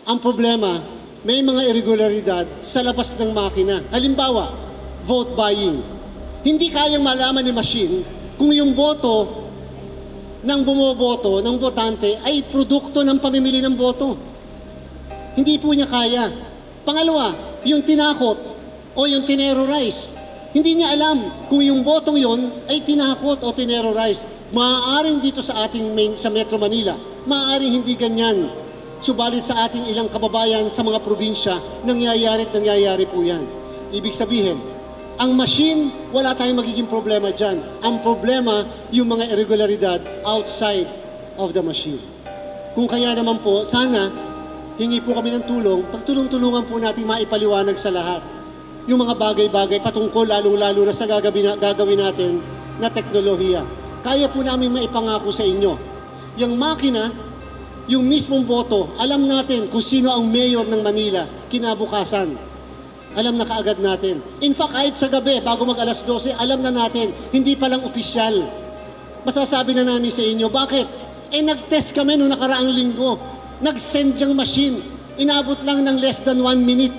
Ang problema, may mga irregularidad sa labas ng makina. Halimbawa, vote buying. Hindi kayang malaman ni machine kung yung boto ng bumoboto, ng botante, ay produkto ng pamimili ng boto. Hindi po niya kaya. Pangalawa, yung tinakot o yung tinerrorize. Hindi niya alam kung yung botong yon ay tinakot o tinerrorize. Maaaring dito sa ating sa Metro Manila, maaaring hindi ganyan. Subalit sa ating ilang kababayan sa mga probinsya, nangyayari po yan. Ibig sabihin, ang machine, wala tayong magiging problema dyan. Ang problema, yung mga irregularidad outside of the machine. Kung kaya naman po, sana, hingi po kami ng tulong, pagtulong-tulungan po natin maipaliwanag sa lahat. Yung mga bagay-bagay patungkol, lalong-lalo na sa gagawin natin na teknolohiya. Kaya po namin maipangako sa inyo. Yung makina, yung mismong boto, alam natin kung sino ang mayor ng Manila kinabukasan. Alam na kaagad natin. In fact, kahit sa gabi, bago mag alas 12, alam na natin, hindi pa lang opisyal. Masasabi na namin sa inyo, bakit? Nag-test kami noong nakaraang linggo. Nag-send yung machine. Inabot lang ng less than 1 minute.